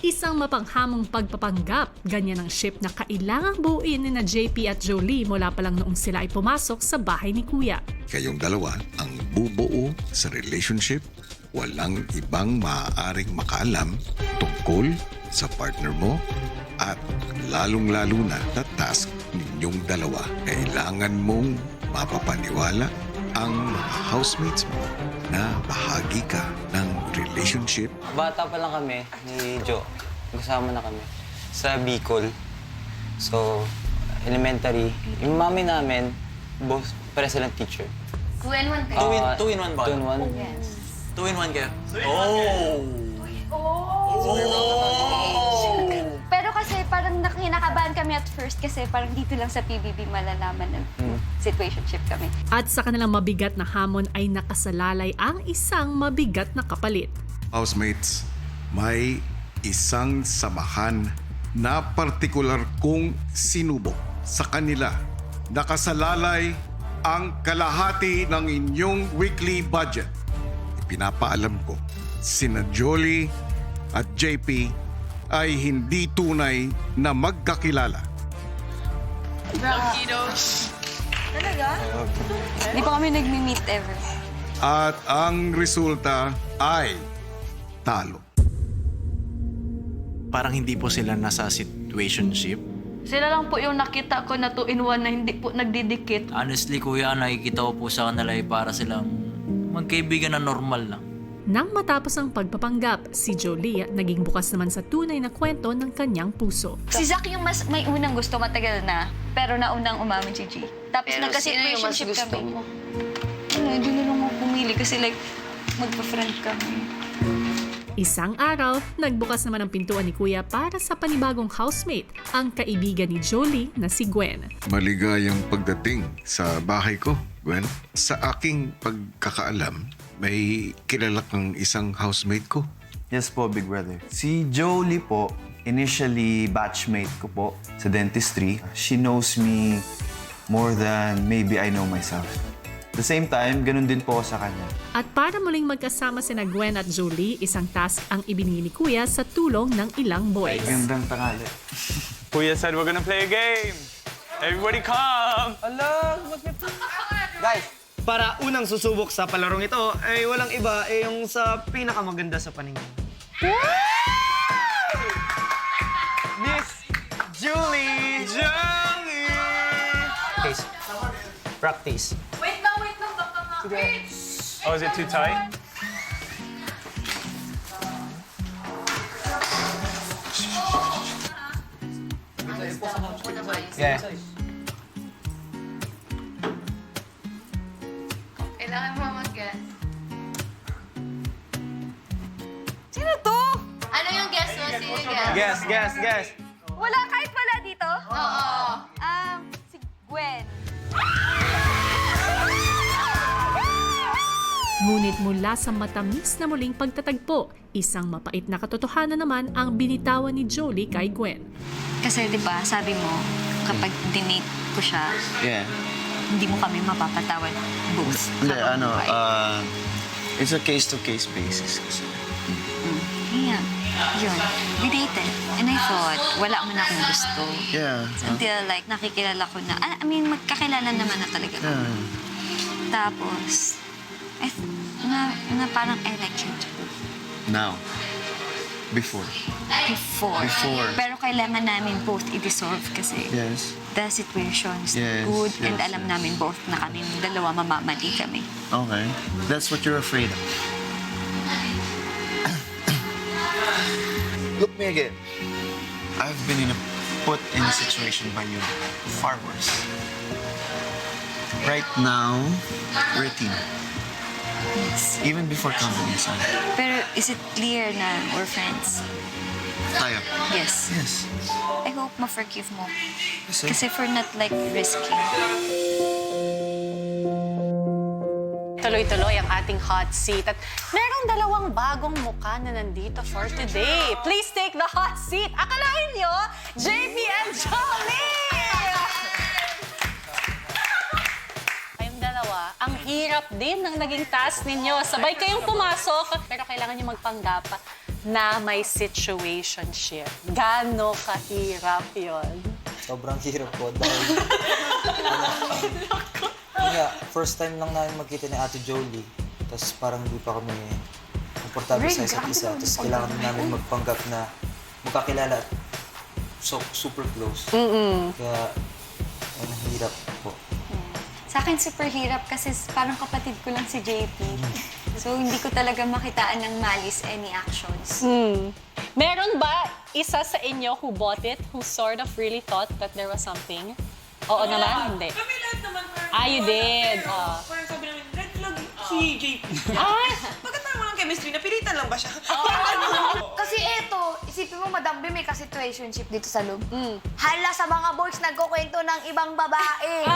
Isang mapanghamong pagpapanggap. Ganyan ang ship na kailangang buuin ni na JP at Jolie mula pa lang noong sila ay pumasok sa bahay ni Kuya. Kayong dalawa ang bubuo sa relationship. Walang ibang maaaring makaalam tungkol sa partner mo at lalong-lalo na na task ninyong dalawa. Kailangan mong mapapaniwala ang mga housemates mo na bahagi ka ng relationship. Bata pa lang kami ni Jo. Kasama na kami sa Bicol. So, elementary. Yung mami namin, both pare silang teacher. 2-in-1 kayo? Two in one ba? 2-in-1. Yes. 2-in-1 kayo? Pero kasi parang kinakabahan kami at first kasi parang dito lang sa PBB malalaman ng situationship kami. At sa kanilang mabigat na hamon ay nakasalalay ang isang mabigat na kapalit. Housemates, may isang samahan na partikular kong sinubok sa kanila. Nakasalalay ang kalahati ng inyong weekly budget. Pinapaalam ko, sina Jolie at JP ay hindi tunay na magkakilala. Hindi pa kami nagmi-meet ever. At ang resulta ay talo. Parang hindi po sila nasa situationship. Sila lang po yung nakita ko na 2-in-1 na hindi po nagdidikit. Honestly, kuya, nakikita ko po sa kanila ay para silang magkaibigan na normal lang. Nang matapos ang pagpapanggap, si Jolie naging bukas naman sa tunay na kwento ng kanyang puso. Si Zach yung mas may unang gusto matagal na, pero naunang umamin si G. Tapos nagka-situationship kami. Hindi na lang ako pumili kasi like, magpa-friend kami. Isang araw, nagbukas naman ang pintuan ni Kuya para sa panibagong housemate, ang kaibigan ni Jolie na si Gwen. Maligayang pagdating sa bahay ko, Gwen. Sa aking pagkakaalam, may kilala kang isang housemate ko. Yes po, Big Brother. Si Jolie po, initially batchmate ko po sa dentistry. She knows me more than maybe I know myself. At the same time, ganun din po ako sa kanya. At para muling magkasama sina Gwen at Jolie, isang task ang ibinigay ni Kuya sa tulong ng ilang boys. Gandang tangali. Kuya said we're gonna play a game. Everybody come! Guys, para unang susubok sa palarong ito, ay walang iba, yung sa pinakamaganda sa paningin. Miss Julie! Jolie! Case. Practice. Wait lang, baka nga. Oh, is it too tight? Yeah. Kailangan mo mag-guess. Sino to? Ano yung guess mo? Sino yung guess? Guess. Wala, kahit wala dito? Oo. Si Gwen. Ngunit mula sa matamis na muling pagtatagpo, isang mapait na katotohanan naman ang binitawan ni Jolie kay Gwen. Kasi di ba sabi mo, kapag dinate ko siya, Yeah. hindi mo kami mapapatawad both. Hindi, habang buhay. it's a case-to-case basis kasi. Yeah. Yun. We dated. And I thought, wala man akong gusto. Yeah. Until like, nakikilala ko na, I mean, magkakilala naman na talaga kami. Yeah. Tapos, na parang I like you too. Now. Before. Before. Pero kailangan namin both i-dissolve kasi Yes. the situation is Yes, good and yes, alam yes. namin both na kami dalawa mamamali kami. Okay. That's what you're afraid of. Look me again. I've been put in a situation by you far worse. Right now, we're a team. Yes. Even before coming inside. Pero is it clear na we're friends? Tayo. Yes. Yes. I hope ma-forgive mo. Kasi? Kasi for not like risking. Tuloy-tuloy ang ating hot seat at merong dalawang bagong mukha na nandito for today. Please take the hot seat. Akalain nyo, JP and Jolie! Kayong dalawa, ang hirap din ng naging task ninyo. Sabay kayong pumasok, pero kailangan nyo magpanggap na may situationship? Gaano kahirap yun? Sobrang hirap po dahil yun nga, first time lang namin magkita ni Ate Jolie. Tapos parang hindi pa kami komportable sa isa't isa. Tapos kailangan namin magpanggap na magkakilala at so, super close. Kaya ang hirap po. Sa akin, super hirap kasi parang kapatid ko lang si JP. So, hindi ko talaga makitaan ng malice any actions. Meron ba isa sa inyo who bought it, who sort of really thought that there was something? Oo naman? Hindi. Kami lahat naman parang... Ah, you did. Parang sabi namin, red flag si JP. Ay! Bakit parang walang chemistry? Napilitan lang ba siya? Kasi eto, isipin mo, Madam B, may ka-situationship dito sa loob. Hala sa mga boys nagkukwento ng ibang babae.